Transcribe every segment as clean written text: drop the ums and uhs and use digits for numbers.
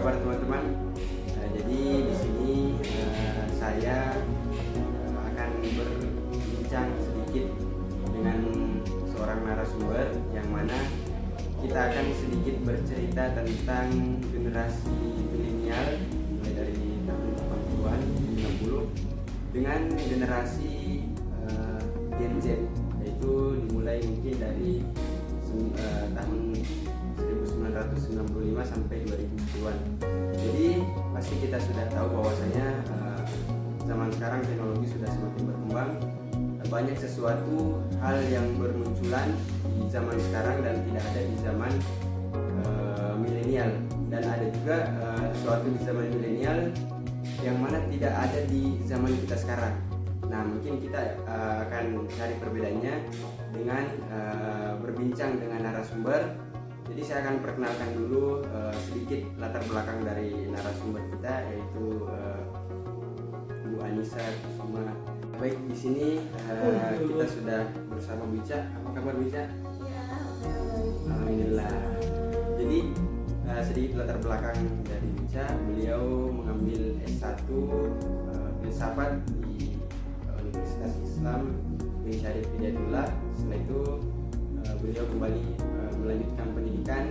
kabar teman-teman? Jadi di sini saya akan berbincang sedikit dengan seorang narasumber yang mana kita akan sedikit bercerita tentang generasi milenial mulai dari tahun 80-an, 90 dengan generasi Gen Z, yaitu dimulai mungkin dari tahun 1995 sampai 2010-an. Jadi pasti kita sudah tahu bahwasanya zaman sekarang teknologi sudah semakin berkembang. Banyak sesuatu hal yang bermunculan di zaman sekarang dan tidak ada di zaman milenial, dan ada juga sesuatu di zaman milenial yang mana tidak ada di zaman kita sekarang. Nah, mungkin kita akan cari perbedaannya dengan berbincang dengan narasumber. Jadi saya akan perkenalkan dulu sedikit latar belakang dari narasumber kita, yaitu Bu Anissa Kusuma. Baik, di sini kita sudah bersama Bica. Apa kabar Bica? Ya, Alhamdulillah. Jadi sedikit latar belakang dari Bica. Beliau mengambil S1 filsafat di Universitas Islam Bin Syarif Hidayatullah. Setelah itu beliau kembali melanjutkan pendidikan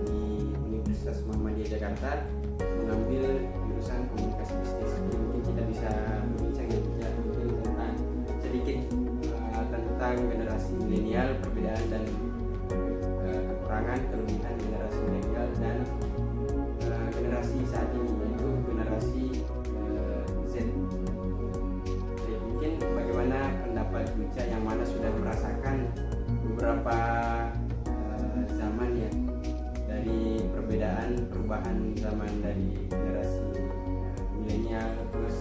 di Universitas Muhammadiyah Jakarta, mengambil jurusan komunikasi bisnis. Jadi mungkin kita bisa berbincang mungkin tentang sedikit tentang generasi milenial, perbedaan dan kekurangan, kelebihan generasi milenial dan generasi saat ini, yaitu generasi Z. Jadi mungkin bagaimana pendapat Buca yang mana sudah merasakan beberapa zaman ya, dari perubahan zaman dari generasi milenial, terus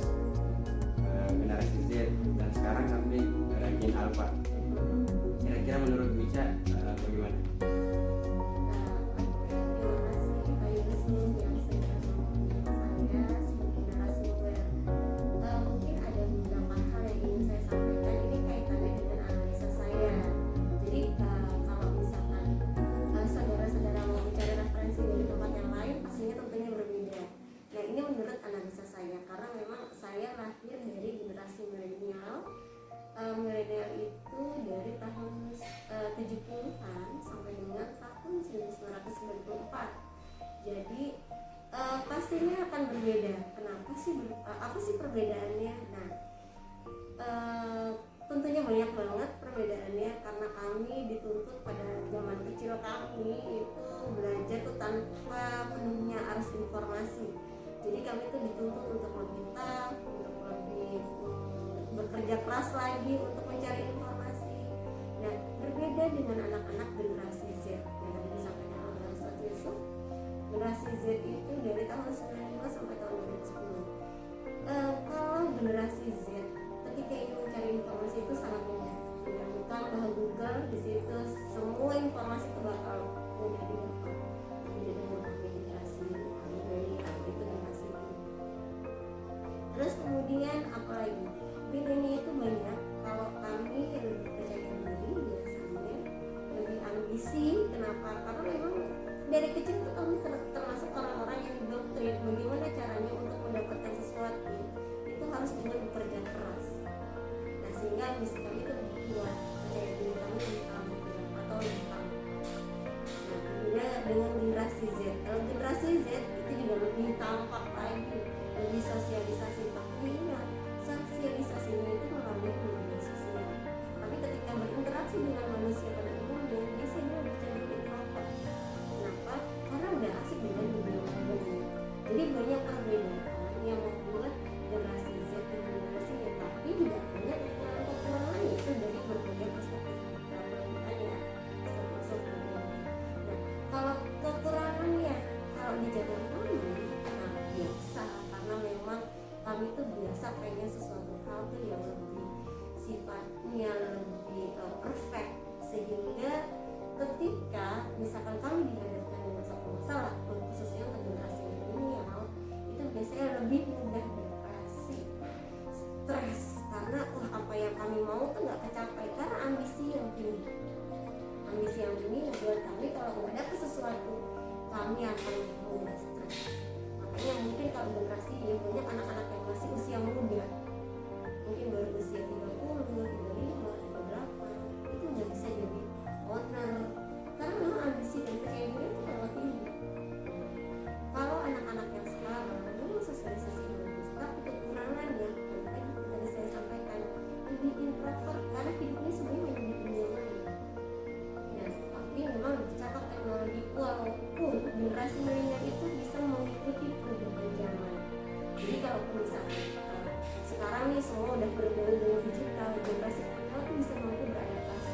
generasi Z, dan sekarang sampai Gen Alpha. Kira-kira menurut Bica bagaimana? Milenial itu dari tahun 70-an sampai dengan tahun 1994. Jadi pastinya akan berbeda. Kenapa sih? Apa sih perbedaannya? Nah, tentunya banyak banget perbedaannya, karena kami dituntut pada zaman kecil kami itu belajar tuh tanpa penuhnya arus informasi. Jadi kami tuh dituntut untuk lebih tahu, untuk lebih bekerja keras lagi untuk mencari informasi. Nah, berbeda dengan anak-anak generasi Z yang tadi disampaikan oleh Ustaz Yusuf. Generasi Z itu dari tahun 95 sampai tahun 2010. Kalau generasi Z ketika ingin mencari informasi itu sangat mudah. Bukan bahwa Google di situ semua informasi itu bakal mudah didapat. Jadi dengan generasi milenial itu generasi ini. Terus kemudian apa lagi? Bedanya itu banyak. Kalau kami yang lebih percaya diri, biasanya lebih ambisi. Kenapa? Karena memang dari kecil tuh kami termasuk orang-orang yang didoktrin bagaimana caranya untuk mendapatkan sesuatu itu harus dengan bekerja keras. Nah, sehingga ambisi kami itu lebih kuat, percaya diri kami lebih tinggi atau lebih tinggi. Nah, kemudian dengan generasi Z. Kalau generasi Z itu juga lebih tampak lagi, lebih sosialisasi. Tapi sosialisasinya itu melalui media sosial. Tapi ketika berinteraksi dengan manusia pada umumnya, biasanya lebih cenderung introvert. Kenapa? Karena udah asik dengan dunia modern. Jadi banyak perbedaan yang membuat generasi Z dan generasi Y, tapi juga banyak kekurangan itu dari berbagai perspektif ya, termasuk nah, kalau kekurangannya, kalau di zaman kami, nah biasa, karena memang kami tuh biasa pengen sesuatu hal tuh yang lebih sifatnya lebih perfect, sehingga ketika misalkan kami dihadapkan dengan satu masalah, khususnya untuk generasi milenial, itu biasanya lebih mudah depresi, stres, karena apa yang kami mau tuh nggak kecapai karena ambisi yang tinggi. Ambisi yang tinggi membuat kami kalau menghadapi sesuatu kami akan mudah stres. kalaupun generasi milenial itu bisa mengikuti perubahan zaman. Jadi kalaupun misalkan sekarang nih semua udah bergaul dengan digital, generasi kita tuh bisa mampu beradaptasi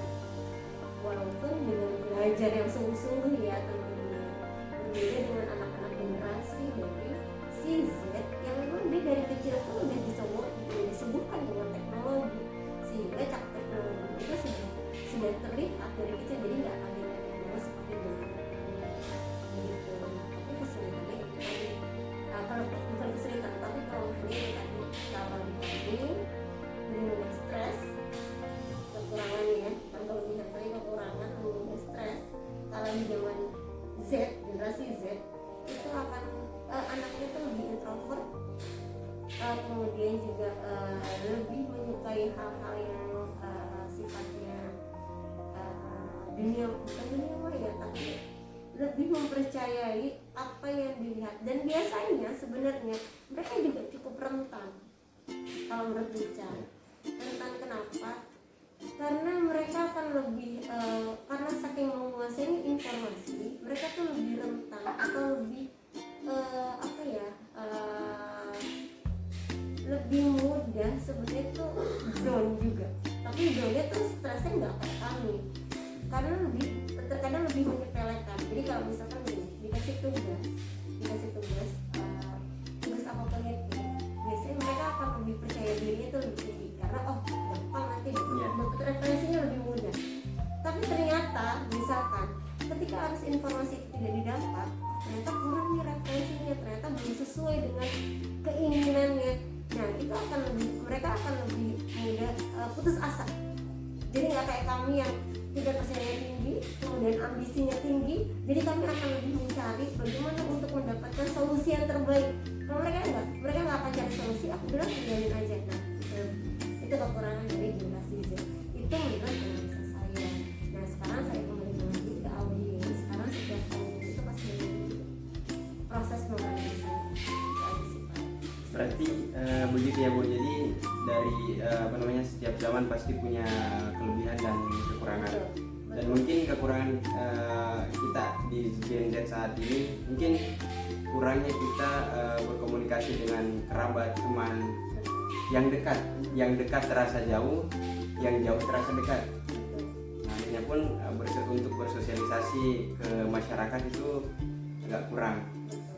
walaupun dengan belajar yang sungguh-sungguh ya tentunya. Berbeda dengan anak-anak generasi dari si Z yang memang dia dari kecil tuh udah disebutkan dengan teknologi, sehingga cakap teknologi itu sudah terlihat dari kecil, jadi nggak akan dilihat seperti dulu gitu. Tapi kesulitannya itu tadi, kalau bukan kesulitan tapi kalau ini tadi kalau dibanding lebih mudah stres, kekurangannya ya kan, kalau dilihat tadi kekurangan lebih mudah stres. Kalau di zaman Z, generasi Z itu akan anaknya itu lebih introvert, kemudian juga lebih menyukai hal-hal yang sifatnya bukan dunia maya, tapi lebih mempercayai apa yang dilihat. Dan biasanya sebenarnya mereka juga cukup rentan kalau menurut Richard. Rentan kenapa? Karena mereka akan lebih karena saking menguasai informasi, mereka tuh lebih rentan atau lebih lebih mudah sebenarnya tuh down juga. Tapi downnya tuh stresnya nggak kayak kami, karena terkadang lebih menyepelekan. Jadi kalau misalkan gini, dikasih tugas apapun itu, biasanya mereka akan lebih percaya dirinya itu lebih tinggi karena gampang nanti dapat referensinya lebih mudah. Tapi ternyata misalkan ketika arus informasi itu tidak didapat, ternyata kurang nih referensinya, ternyata belum sesuai dengan keinginannya. Nah itu mereka akan lebih mudah putus asa. Jadi nggak kayak kami yang tidak percaya tinggi, kemudian ambisinya tinggi. Jadi kami akan lebih mencari bagaimana untuk mendapatkan solusi yang terbaik. Kalau mereka nggak akan cari solusi. Aku bilang tinggalin aja. Nah itu kekurangan dari generasi Z. Itu menurut analisa saya. Nah sekarang saya kembali lagi ke audiens. Sekarang setiap audiens itu pasti ada proses menganalisa. Berarti begitu ya Bu. Jadi dari setiap zaman pasti punya kelebihan dan kekurangan. Dan mungkin kekurangan kita di Gen Z saat ini mungkin kurangnya kita berkomunikasi dengan kerabat, teman yang dekat terasa jauh, yang jauh terasa dekat. Nah, akhirnya pun untuk bersosialisasi ke masyarakat itu agak kurang.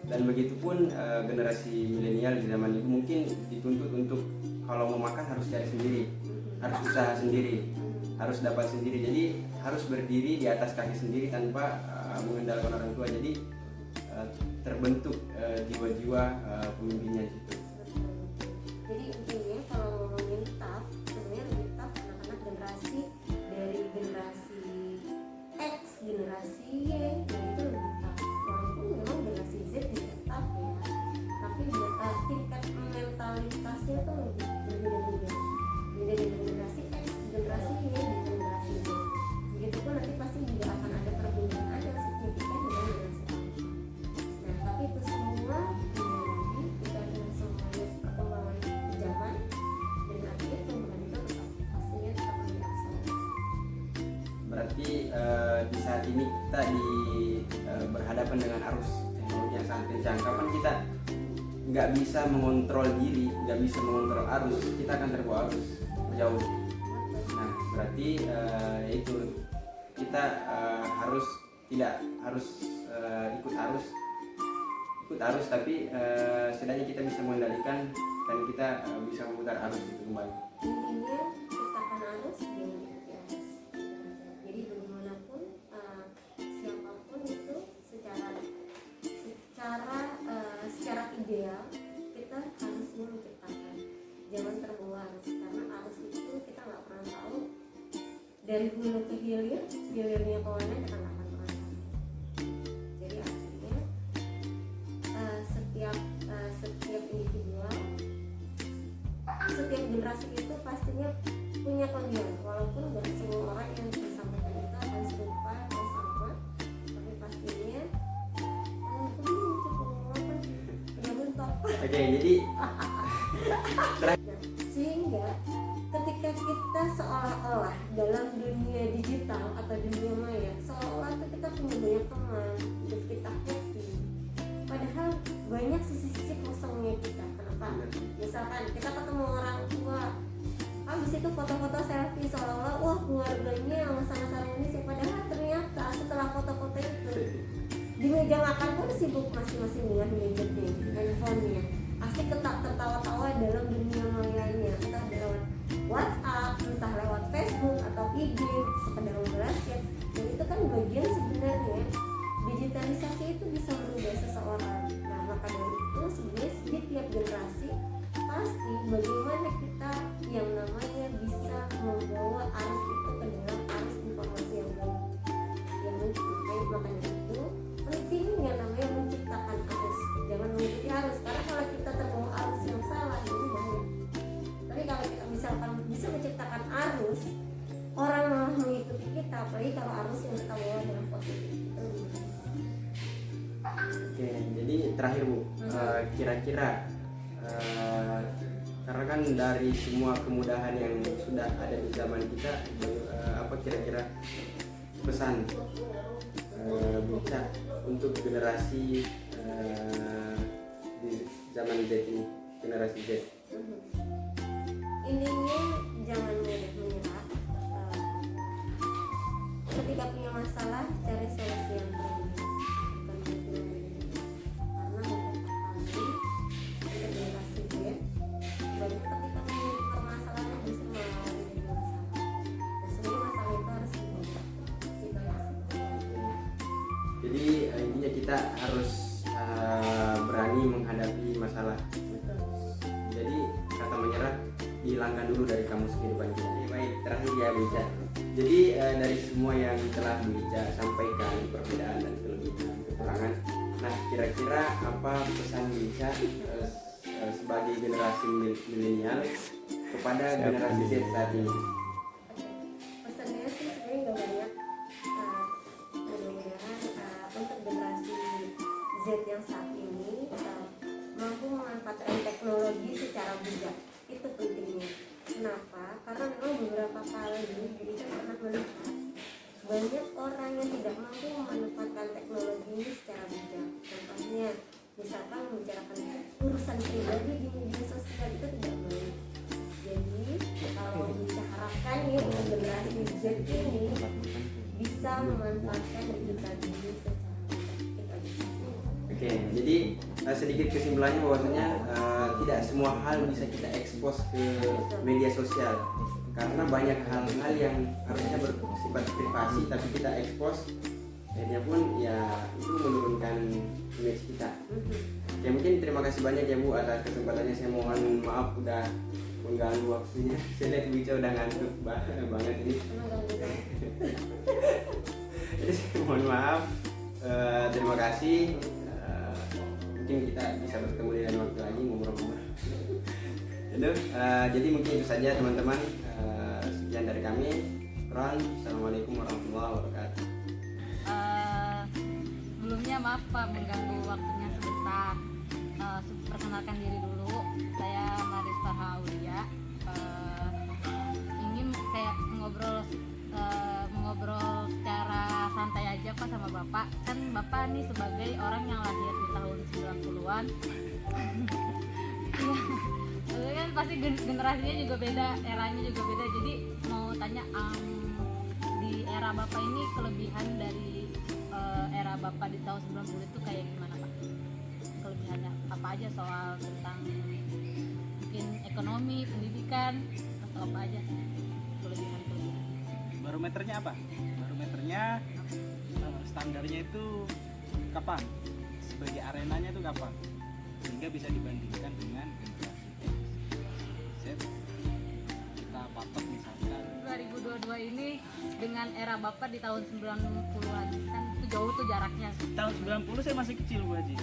Dan begitupun generasi milenial di zaman itu mungkin dituntut untuk kalau mau makan harus cari sendiri, harus usaha sendiri, harus dapat sendiri. Jadi harus berdiri di atas kaki sendiri tanpa mengandalkan orang tua. Jadi terbentuk jiwa-jiwa pemimpinnya gitu. Jadi intinya kalau ngomongin tough, sebenarnya lebih tough anak-anak generasi dari generasi X, generasi Y, itu lebih tough. Walaupun memang generasi Z juga tough ya, tapi tingkat mentalitasnya tuh lebih berbeda-beda. Beda dengan generasi X, generasi Y, dan generasi Z. Begitupun nanti pasti juga akan ada perbedaan yang signifikan dengan generasi A. Nah, tapi itu semua kita dengan semuanya perkembangan zaman, dan akhirnya perubahan itu pastinya tetap diakselerasi. Berarti di saat ini kita berhadapan dengan arus teknologi yang sangat kencang. Kapan kita nggak bisa mengontrol diri, nggak bisa mengontrol arus, kita akan terbawa arus jauh. Nah, berarti itu kita tidak harus ikut arus, tapi setidaknya kita bisa mengendalikan dan kita bisa memutar arus itu kembali. Intinya ciptakan arus, jangan ikuti arus. Jadi bagaimanapun siapapun itu secara ideal kita harusnya menciptakan, jangan terbawa arus, karena arus itu kita nggak pernah tahu dari hulu ke hilirnya ke mana, kita nggak akan pernah tahu. Jadi artinya setiap individual, setiap generasi itu pastinya punya kelebihan, walaupun nggak semua orang yang disampaikan itu akan serupa atau sama, tapi pastinya Oke, jadi sehingga ketika ketika kita seolah-olah dalam dunia digital atau dunia maya, seolah-olah tuh kita punya banyak teman, hidup kita happy, padahal banyak sisi-sisi kosongnya kita. Kenapa? Misalkan kita ketemu orang tua, habis itu foto-foto selfie seolah-olah wah keluarganya sangat harmonis ya, padahal ternyata setelah foto-foto itu di meja makan pun sibuk masing-masing dengan gadgetnya, handphonenya, asik tertawa-tawa dalam dunia mayanya, entah lewat WhatsApp, entah lewat Facebook atau IG, sekedar membalas chat. Dan itu kan bagian sebenarnya digitalisasi itu bisa merubah seseorang. Nah maka dari itu sebenarnya di tiap generasi pasti bagaimana kita yang namanya bisa membawa arus itu ke dalam arus informasi yang baik. Maka dari itu pentingnya namanya menciptakan arus, jangan mengikuti arus, karena kalau kita terbawa arus yang salah itu bahaya. Tapi kalau kita misalkan bisa menciptakan arus, orang malah mengikuti kita, apalagi kalau arus yang kita bawa dalam positif itu. Oke, jadi terakhir Bu, kira-kira karena kan dari semua kemudahan yang sudah ada di zaman kita, apa kira-kira pesan bisa untuk generasi di zaman Z ini, generasi Z? Intinya jangan mudah menyerah. Ketika punya masalah, cari solusi yang terbaik. Karena untuk generasi Z, banyak ketika memiliki permasalahan bisa mengalami masalah. Dan sebenarnya masalah itu harus dibuka. Jadi intinya kita harus berani menghadapi masalah. Betul. Jadi kata menyerah dihilangkan dulu dari kamus kehidupan kita. Baik, terakhir ya Bu Ica. Jadi dari semua yang telah Bu Ica sampaikan, perbedaan dan kelebihan, kekurangan, nah kira-kira apa pesan Bu Ica sebagai generasi milenial kepada generasi Z saat ini? Pesannya sih sebenarnya nggak banyak. Mudah-mudahan untuk generasi Z yang saat ini mampu memanfaatkan teknologi secara bijak. Itu pentingnya. Kenapa? Karena memang beberapa kali kita pernah melihat banyak orang yang tidak mampu memanfaatkan teknologi ini secara bijak. Contohnya, misalkan membicarakan urusan pribadi di media sosial itu tidak baik. Jadi kalau bisa harapkan ya untuk generasi Z ini bisa memanfaatkan digital ini secara bijak. Oke, jadi sedikit kesimpulannya bahwasanya tidak semua hal bisa kita ekspos ke media sosial, karena banyak hal-hal yang harusnya bersifat privasi tapi kita ekspos, akhirnya pun ya itu menurunkan image kita. Ya mungkin terima kasih banyak ya Bu atas kesempatannya. Saya mohon maaf udah mengganggu waktunya. Saya lihat Bu Ica udah ngantuk banget ini. Jadi saya mohon maaf. Terima kasih. Mungkin kita bisa bertemu di lain waktu lagi ngobrol-ngobrol. Jadi mungkin itu saja teman-teman. Sekian dari kami. Assalamualaikum warahmatullahi wabarakatuh. Sebelumnya maaf Pak mengganggu waktunya sebentar. Perkenalkan diri dulu, saya Maris Farha Aulia. Ingin kayak ngobrol secara santai aja Pak sama Bapak. Kan Bapak nih sebagai orang yang lahir di tahun 90-an. Iya, kan pasti generasinya juga beda, eranya juga beda. Jadi mau tanya di era Bapak ini kelebihan dari era Bapak di tahun 90 itu kayak gimana Pak? Kelebihannya apa aja, soal tentang mungkin ekonomi, pendidikan, atau apa aja kelebihan-kelebihan? Barometernya apa? Barometernya standarnya itu kapan? Sebagai arenanya itu kapan? Sehingga bisa dibandingkan dengan generasi Z. Kita patok misalkan 2022 ini dengan era Bapak di tahun 90-an kan itu jauh tuh jaraknya. tahun 90 saya masih kecil Bu Haji.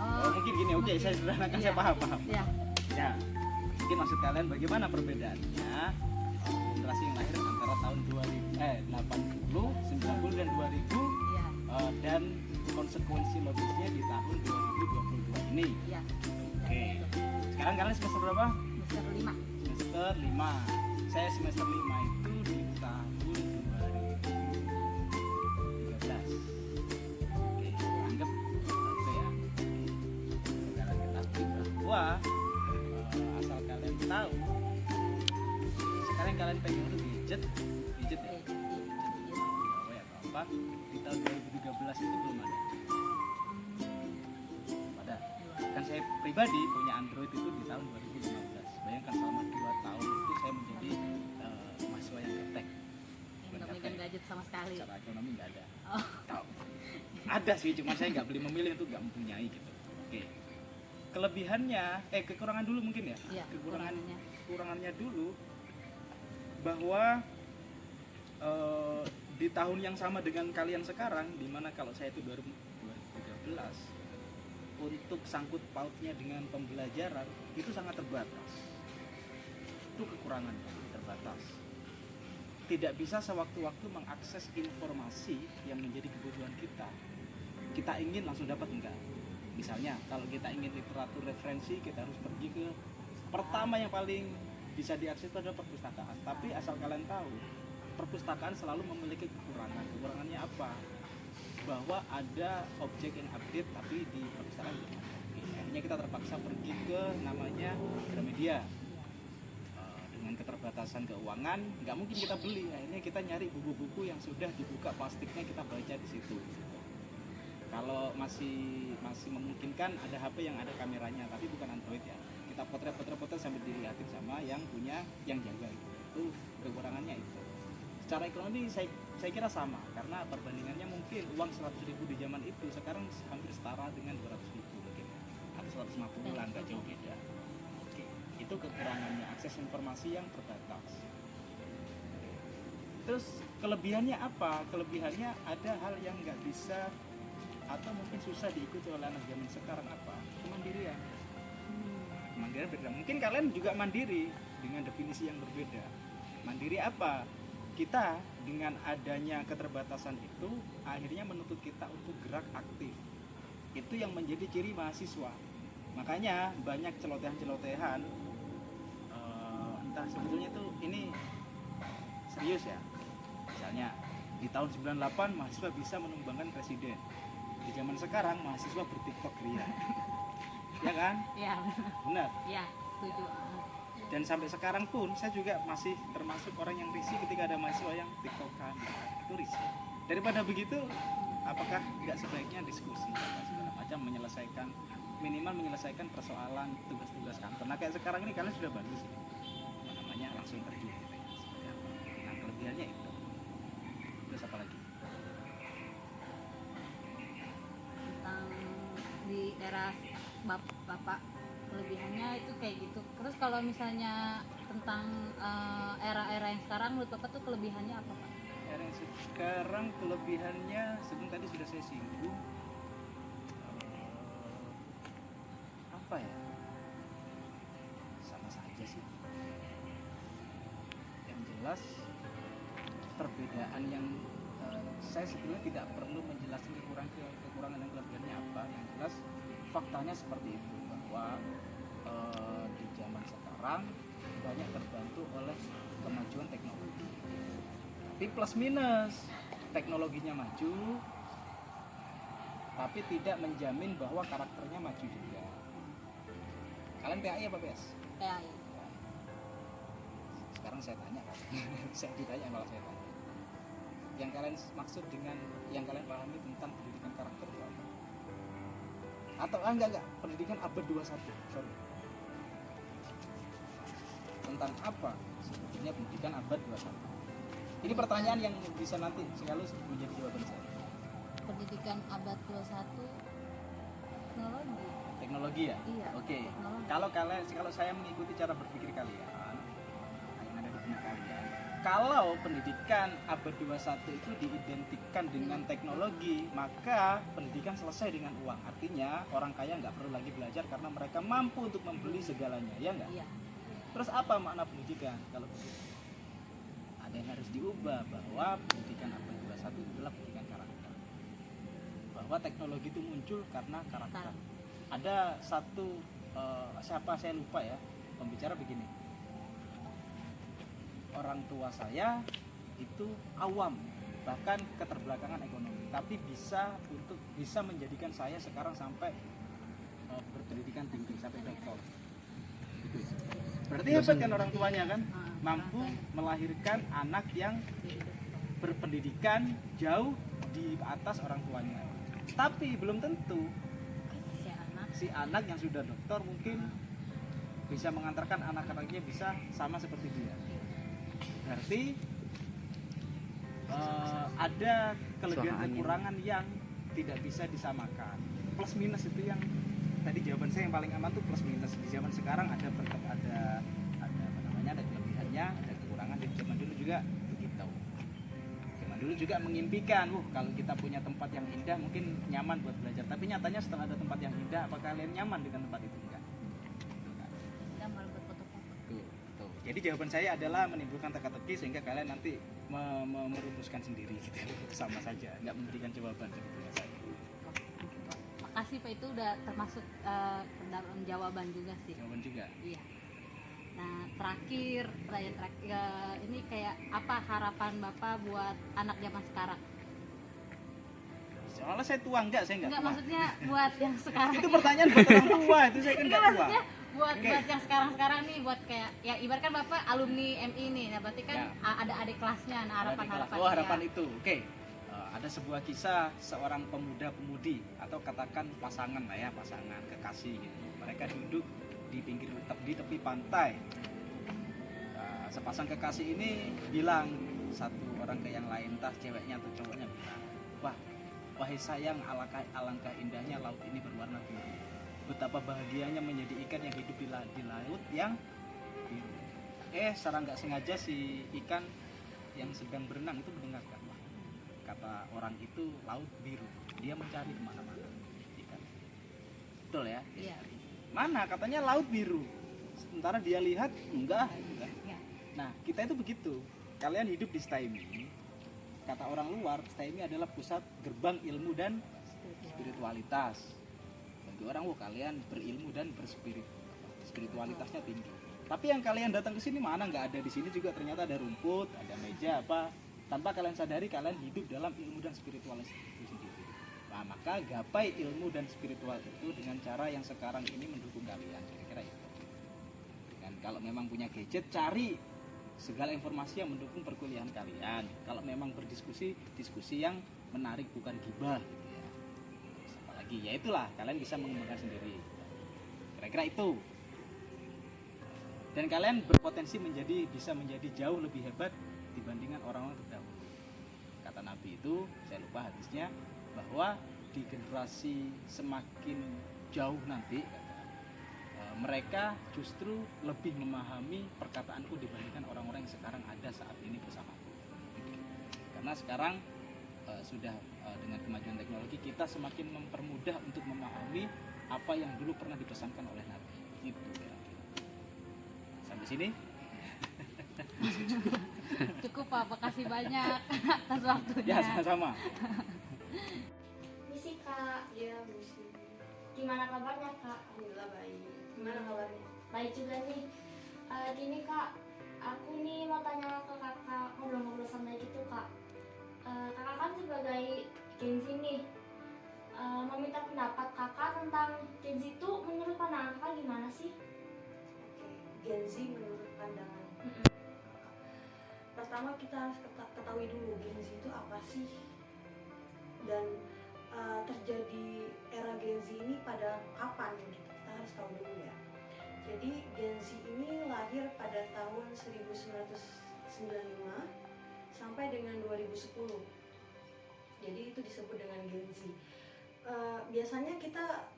Mungkin gini, oke, mungkin. saya sederhanakan, Iya. saya paham. Ya. Ya, mungkin maksud kalian bagaimana perbedaannya generasi yang lahir antara tahun 80, 90 dan 2000 Iya. dan konsekuensi logisnya di tahun 2022 ini. Iya. Oke. Sekarang kalian semester berapa? semester 5. Semester 5. Saya semester 5 itu di tahun 2013. Oke, anggap itu ya. Sekarang kita tahu bahwa asal kalian tahu, sekarang kalian pengen itu gadget ya. Gawai atau apa? Di tahun 2013 itu belum ada. Pada kan saya pribadi punya Android itu di tahun 2015. Bayangkan selama 2 tahun itu saya menjadi mahasiswa yang gaptek. Yang nggak megang gadget sama sekali. Secara ekonomi nggak ada. Oh. Tahu. Ada sih, cuma saya nggak beli memilih itu nggak mempunyai gitu. Oke. Kelebihannya, kekurangan dulu mungkin ya. Iya, Kekurangannya dulu bahwa di tahun yang sama dengan kalian sekarang, dimana kalau saya itu 2013, untuk sangkut pautnya dengan pembelajaran itu sangat terbatas. Itu kekurangan, terbatas. Tidak bisa sewaktu-waktu mengakses informasi yang menjadi kebutuhan kita. Kita ingin langsung dapat, enggak. Misalnya kalau kita ingin literatur referensi, kita harus pergi ke pertama yang paling bisa diakses itu adalah perpustakaan. Tapi asal kalian tahu, perpustakaan selalu memiliki kekurangan. Kekurangannya apa? Bahwa ada objek yang update tapi di perpustakaan belum ada. Akhirnya kita terpaksa pergi ke namanya Gramedia. Dengan keterbatasan keuangan, nggak mungkin kita beli. Akhirnya kita nyari buku-buku yang sudah dibuka plastiknya, kita baca di situ. Kalau masih memungkinkan ada HP yang ada kameranya, tapi bukan Android ya. Kita potret sambil dilihatin sama yang punya, yang jaga gitu. Itu kekurangannya itu. Secara ekonomi saya kira sama, karena perbandingannya mungkin uang 100.000 di zaman itu sekarang hampir setara dengan 200.000 mungkin, atau 150 lah, nggak jauh beda. Oke, itu kekurangannya, akses informasi yang terbatas. Terus kelebihannya apa? Kelebihannya ada hal yang nggak bisa atau mungkin susah diikuti oleh anak zaman sekarang, apa? Kemandirian. Kemandirian berbeda. Mungkin kalian juga mandiri dengan definisi yang berbeda. Mandiri apa? Kita dengan adanya keterbatasan itu akhirnya menuntut kita untuk gerak aktif. Itu yang menjadi ciri mahasiswa. Makanya banyak celotehan-celotehan, entah sebetulnya itu ini serius ya. Misalnya di tahun 98 mahasiswa bisa menumbangkan presiden. Di zaman sekarang mahasiswa bertiktok ria. Ya kan? Iya. Benar. Iya, setuju. Dan sampai sekarang pun saya juga masih termasuk orang yang risih ketika ada mahasiswa yang tiktokan. Itu risih. Daripada begitu, apakah nggak sebaiknya diskusi segala macam, minimal menyelesaikan persoalan tugas-tugas kantor. Nah kayak sekarang ini kalian sudah bagus ya. Langsung terjun gitu ya. Seperti apa? Nah kelebihannya itu. Terus apa lagi? Tentang di era bapak kelebihannya itu kayak gitu. Terus kalau misalnya tentang era-era yang sekarang menurut bapak tuh kelebihannya apa, Pak? Era yang sekarang kelebihannya sebelum tadi sudah saya singgung, apa ya, sama saja sih. Yang jelas perbedaan yang saya sebetulnya tidak perlu menjelaskan kekurangan dan kelebihannya apa. Yang jelas faktanya seperti itu, bahwa di zaman sekarang banyak terbantu oleh kemajuan teknologi. Tapi plus minus, teknologinya maju, tapi tidak menjamin bahwa karakternya maju juga. Kalian PAI apa PS? PAI. Sekarang saya tanya, saya ditanya malah saya tanya. Yang kalian maksud dengan yang kalian pahami tentang pendidikan karakter itu apa? Atau enggak, pendidikan abad 21, sorry. Tentang apa sebetulnya pendidikan abad 21? Ini pertanyaan yang bisa nanti sekali menjadi jawaban saya. Pendidikan abad 21 teknologi. Teknologi ya? Iya. Oke. Teknologi. Kalau saya mengikuti cara berpikir kalian, yang ada di benak kalian, kalau pendidikan abad 21 itu diidentikan dengan teknologi, maka pendidikan selesai dengan uang. Artinya orang kaya nggak perlu lagi belajar karena mereka mampu untuk membeli segalanya, ya nggak? Iya. Terus apa makna pendidikan kalau begitu? Ada yang harus diubah, bahwa pendidikan abad 21 adalah pendidikan karakter. Bahwa teknologi itu muncul karena karakter. Ada satu siapa saya lupa ya, pembicara begini, orang tua saya itu awam, bahkan keterbelakangan ekonomi, tapi bisa menjadikan saya sekarang sampai berpendidikan tinggi sampai doktor. Berarti hebat kan orang tuanya kan, mampu melahirkan anak yang berpendidikan jauh di atas orang tuanya. Tapi belum tentu si anak yang sudah dokter mungkin bisa mengantarkan anak-anaknya bisa sama seperti dia. Berarti ada kelebihan kekurangan yang tidak bisa disamakan. Plus minus itu yang tadi jawaban saya yang paling aman tuh plus minus. Di zaman sekarang ada kelebihannya, ada kekurangan. Di zaman dulu juga begitu. Zaman dulu juga mengimpikan, kalau kita punya tempat yang indah mungkin nyaman buat belajar. Tapi nyatanya setelah ada tempat yang indah, apakah kalian nyaman dengan tempat itu? Enggak. Kita malah berfoto-foto. Tuh. Jadi jawaban saya adalah menimbulkan teka-teki sehingga kalian nanti merumuskan sendiri gitu. Sama saja, nggak memberikan jawaban sebetulnya saya. Makasih Pak, itu udah termasuk dalam jawaban juga sih. Jawaban juga. Iya. Nah terakhir ini kayak apa harapan Bapak buat anak zaman sekarang? Soalnya saya tua enggak Enggak, tua. maksudnya buat yang sekarang. Itu pertanyaan buat orang tua, itu saya kan Enggak, enggak tua. maksudnya buat Oke. buat yang sekarang nih, buat kayak ya ibaratkan Bapak alumni MI nih. Nah berarti kan Ya. ada adik kelasnya. Nah harapan-harapan. Oh, harapan itu. Oke. Ada sebuah kisah seorang pemuda-pemudi atau katakan pasangan lah ya, pasangan kekasih gitu. Mereka duduk di tepi pantai. Sepasang kekasih ini bilang satu orang ke yang lain, entah ceweknya atau cowoknya bilang, wahai sayang, alangkah indahnya laut ini berwarna biru. Betapa bahagianya menjadi ikan yang hidup di laut yang biru. Secara nggak sengaja si ikan yang sedang berenang itu mendengarkan, kata orang itu laut biru. Dia mencari kemana-mana ikan. Betul ya? Iya. Mana katanya laut biru. Sementara dia lihat enggak. Ya. Nah, kita itu begitu. Kalian hidup di STAIMI. Kata orang luar, STAIMI adalah pusat gerbang ilmu dan spiritualitas. Bagi orang, kalian berilmu dan spiritualitasnya tinggi. Tapi yang kalian datang ke sini mana nggak ada, di sini juga ternyata ada rumput, ada meja apa. Tanpa kalian sadari, kalian hidup dalam ilmu dan spiritualitas itu sendiri. Nah, maka gapai ilmu dan spiritual itu dengan cara yang sekarang ini mendukung kalian. Kira-kira itu. Dan kalau memang punya gadget, cari segala informasi yang mendukung perkuliahan kalian. Kalau memang diskusi yang menarik, bukan gibah gitu ya. Terus apalagi ya itulah, kalian bisa mengembangkan sendiri. Kira-kira itu. Dan kalian berpotensi bisa menjadi jauh lebih hebat dibandingkan orang-orang terdahulu. Kata Nabi itu, saya lupa hadisnya, bahwa di generasi semakin jauh nanti mereka justru lebih memahami perkataanku dibandingkan orang-orang yang sekarang ada saat ini bersamaku. Karena sekarang sudah dengan kemajuan teknologi, kita semakin mempermudah untuk memahami apa yang dulu pernah dipesankan oleh Nabi. Itu kira-kira. Sampai sini. Cukup Pak, makasih banyak atas waktunya. Ya, sama-sama. Misi Kak, Ya, misi. gimana kabarnya Kak? Alhamdulillah baik. Gimana kabarnya? Baik juga nih. Gini Kak, aku nih mau tanya ke kakak, ngobrol-ngobrol sama gitu Kak. Kakak kan sebagai Gen Z nih, mau minta pendapat kakak tentang Gen Z itu menurut pandangan kakak gimana sih? Oke, Gen Z menurut pandangan. Pertama kita harus ketahui dulu Gen Z itu apa sih, dan terjadi era Gen Z ini pada kapan gitu. Kita harus tahu dulu ya. Jadi Gen Z ini lahir pada tahun 1995 sampai dengan 2010. Jadi itu disebut dengan Gen Z. Biasanya kita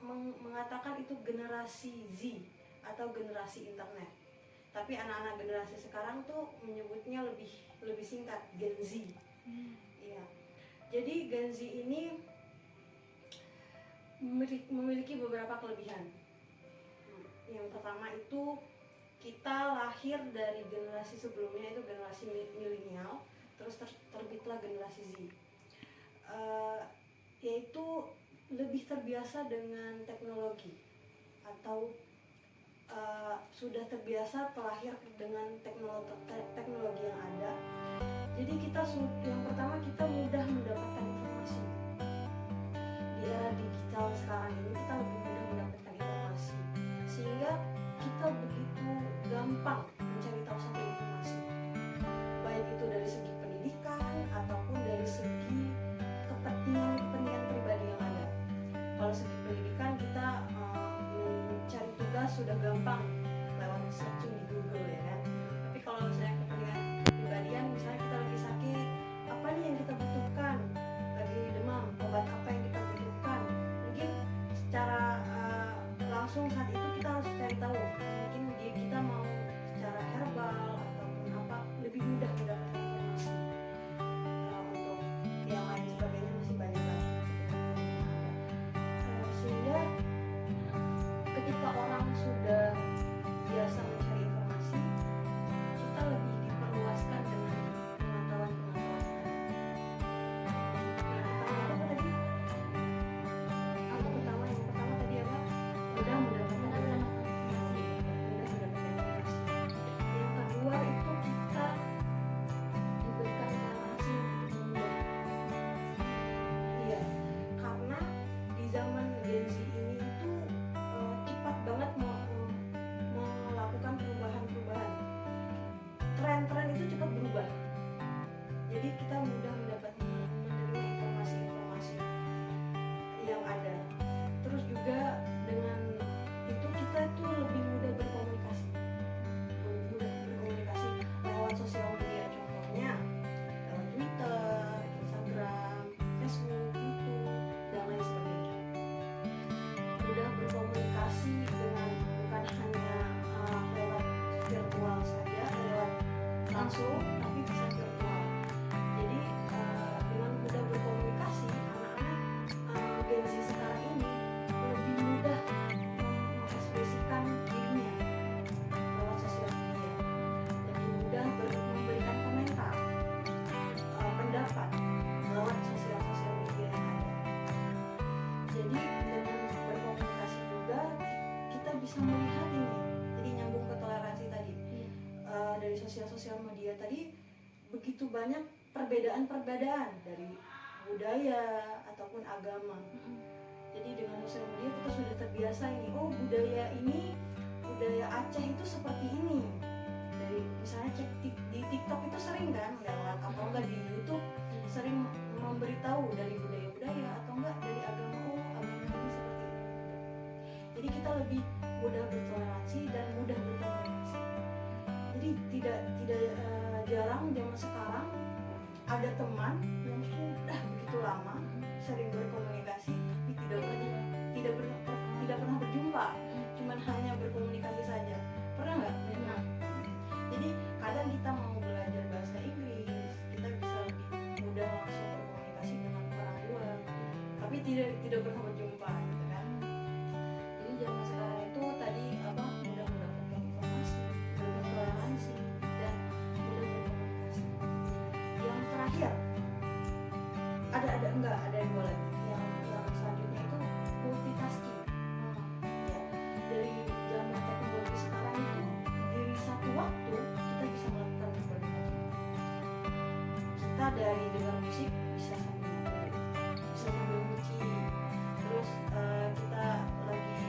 mengatakan itu generasi Z atau generasi internet. Tapi anak-anak generasi sekarang tuh menyebutnya lebih singkat, Gen Z. Iya. Jadi Gen Z ini memiliki beberapa kelebihan. Yang pertama itu kita lahir dari generasi sebelumnya, itu generasi milenial, terus terbitlah generasi Z. Yaitu lebih terbiasa dengan teknologi atau sudah terbiasa terlahir dengan teknologi yang ada. Jadi yang pertama kita mudah mendapatkan informasi. Di era digital sekarang ini kita lebih mudah mendapatkan informasi, sehingga kita begitu gampang mencari tahu satu informasi, baik itu dari segi pendidikan ataupun dari segi kepentingan pribadi yang ada. Kalau segi pendidikan kita mencari tugas sudah gampang lewat searching di Google, ya kan. Tapi kalau misalnya kepentingan pribadian, misalnya kita lagi sakit, apa nih yang kita butuhkan, lagi demam, obat apa yang kita butuhkan, mungkin secara langsung saat itu kita harus cari tahu. Mungkin kita mau secara herbal ataupun apa, lebih mudah mendapatkan informasi. Untuk yang lain sebagainya masih banyak lagi. Sehingga ketika orang sudah biasa mencari informasi, kita lebih diperluaskan dengan pengetahuan-pengetahuan tadi. Yang pertama tadi? Yang pertama tadi apa? Mudah mendapatkan informasi. Yang kedua itu kita diberikan narasi untuk mudah. Iya, karena di zaman Gen Z ini itu cepat banget melakukan perubahan-perubahan. Tren-tren itu cepat berubah. Jadi kita mudah menerima informasi-informasi yang ada. Terus juga dengan itu kita tuh lebih mudah berkomunikasi. Lewat sosial media, contohnya lewat Twitter, Instagram, Facebook, YouTube, dan lain sebagainya. Mudah berkomunikasi dengan bukan hanya lewat virtual saja, lewat langsung, tapi bisa virtual. Jadi dengan mudah berkomunikasi, anak-anak Gen Z sekarang ini lebih mudah mengekspresikan dirinya lewat sosial media, lebih mudah memberikan komentar, pendapat lewat sosial media yang ada. Jadi dengan berkomunikasi juga kita bisa melihat ini. Jadi nyambung ke toleransi tadi. Dari sosial media tadi begitu banyak perbedaan dari budaya ataupun agama. Jadi dengan sosial media kita sudah terbiasa ini, oh budaya Aceh itu seperti ini. Dari misalnya cek di TikTok itu sering kan lewat, atau enggak di YouTube sering memberitahu dari budaya-budaya atau enggak dari agama, oh agama ini seperti ini. Jadi kita lebih mudah bertoleransi dan mudah berkomunikasi. Jadi tidak jarang zaman sekarang ada teman yang sudah begitu lama sering berkomunikasi tapi tidak pernah berjumpa, cuman hanya berkomunikasi saja. Pernah nggak? Pernah. Jadi kadang kita mau belajar bahasa Inggris, kita bisa lebih mudah langsung berkomunikasi dengan orang luar, tapi tidak pernah berjumpa, gitu kan? Jadi zaman sekarang itu tadi mudah mendapatkan informasi, mudah bertoleransi, dan mudah berkomunikasi. Yang terakhir ada dua lagi. Yang selanjutnya itu multitasking. Ya, dari zaman teknologi sekarang itu di satu waktu kita bisa melakukan berbagai macam. Kita dari dengar musik bisa sambil nyuci, terus kita lagi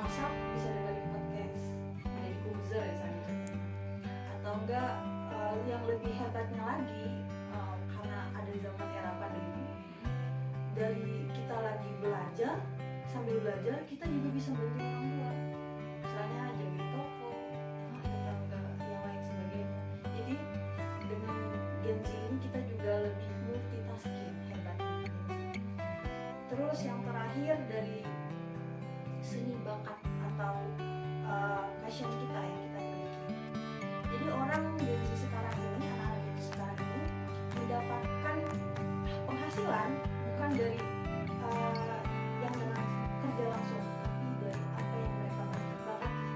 masak bisa dengerin podcast ada di Kuzer ya misalnya. Atau enggak yang lebih hebatnya lagi, karena ada zaman era pandemi, dari kita lagi belajar, sambil belajar kita juga bisa bantu orang tua, misalnya jagain toko atau enggak yang lain sebagainya. Jadi dengan Gen Z ini kita juga lebih multitasking, hebatnya Gen Z. Terus yang terakhir dari seni bakat atau passion kita yang kita miliki. Jadi orang Gen Z sekarang ini, anak-anak Gen Z sekarang ini mendapatkan penghasilan bukan dari yang dengan kerja langsung, tapi dari apa yang mereka bakati,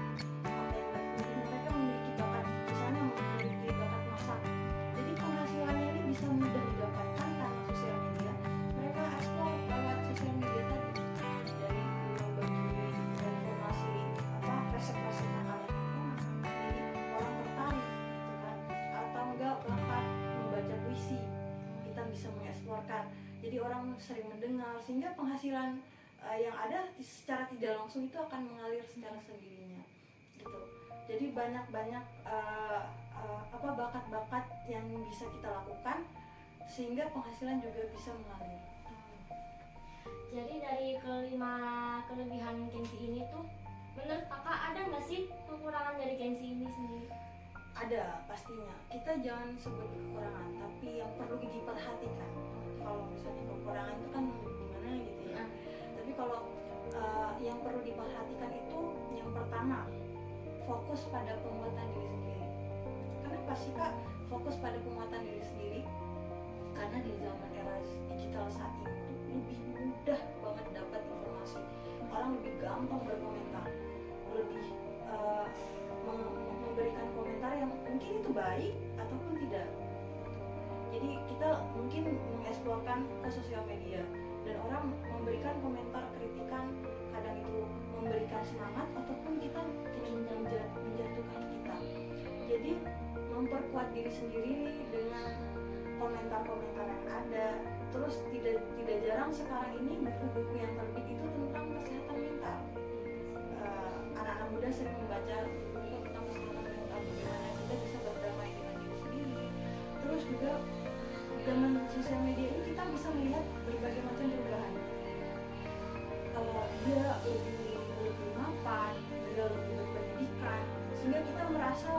mereka memiliki bakat, misalnya memiliki bakat masak. Jadi penghasilannya ini bisa mudah didapatkan karena sosial media. Mereka explore lewat sosial media tadi, dari berbagi informasi jadi orang sering mendengar sehingga penghasilan yang ada secara tidak langsung itu akan mengalir secara sendirinya gitu. Jadi banyak bakat-bakat yang bisa kita lakukan sehingga penghasilan juga bisa mengalir. Jadi dari kelima kelebihan Kenzi ini tuh, menurut kakak ada nggak sih kekurangan dari Kenzi ini sendiri? Ada pastinya. Kita jangan sebut kekurangan, tapi yang perlu diperhatikan. Kalau misalnya kekurangan itu kan gimana gitu ya. Tapi kalau yang perlu diperhatikan itu yang pertama, fokus pada penguatan diri sendiri. Kenapa sih Kak fokus pada penguatan diri sendiri? Karena di zaman era digital saat ini tuh lebih mudah banget dapat informasi. Orang lebih gampang berkomentar, lebih memberikan komentar yang mungkin itu baik ataupun tidak. Jadi kita mungkin mengeksplorkan ke sosial media dan orang memberikan komentar, kritikan, kadang itu memberikan semangat ataupun kita ingin menjatuhkan kita. Jadi memperkuat diri sendiri dengan komentar-komentar yang ada. Terus tidak jarang sekarang ini buku-buku yang terbit itu tentang kesehatan mental. Anak-anak muda sering membaca buku tentang kesehatan mental, bagaimana kita bisa berdamai dengan diri sendiri. Terus juga dengan sosial media ini kita bisa melihat berbagai macam perubahan. Dia lebih mapan, dia lebih berpendidikan, sehingga kita merasa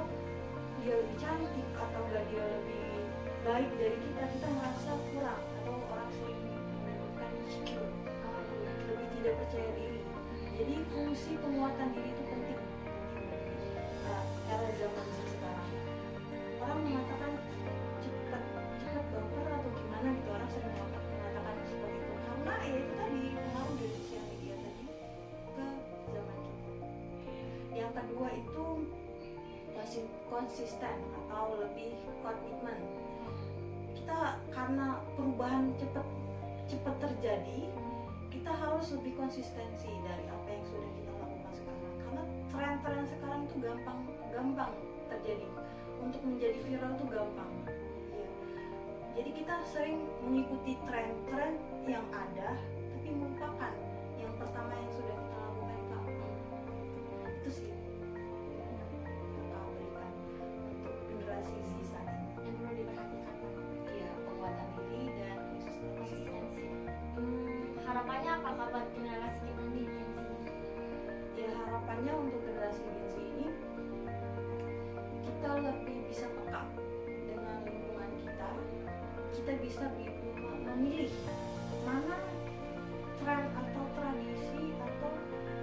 dia lebih cantik atau dia lebih baik dari kita merasa kurang atau orang sering menemukan insecure, lebih tidak percaya diri. Jadi fungsi penguatan diri itu penting. Era zaman sekarang orang mengatakan cepat baper atau gimana gitu, orang sering mengatakan seperti itu karena ya itu tadi pengaruh dari sosial media tadi ke zaman kita. Yang kedua itu konsisten atau lebih komitmen. Kita karena perubahan cepat terjadi, kita harus lebih konsistensi dari apa yang sudah kita lakukan sekarang. Karena tren-tren sekarang itu gampang terjadi. Untuk menjadi viral itu gampang. Ya. Jadi kita sering mengikuti tren-tren yang ada, tapi melupakan yang pertama yang sudah kita lakukan Kak. Itu sih Kak berikan untuk generasi Z saat ini. Yang perlu diperhatikan Iya, penguatan diri dan konsistensi. Harapannya apa Kak buat generasi kita nih Kenzi? ya harapannya untuk generasi Gen Z ini kita lebih bisa peka dengan lingkungan kita bisa memilih mana tren atau tradisi atau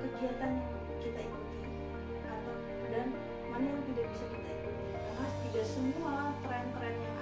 kegiatan yang kita ikuti dan mana yang tidak bisa kita ikuti, karena tidak semua tren-tren yang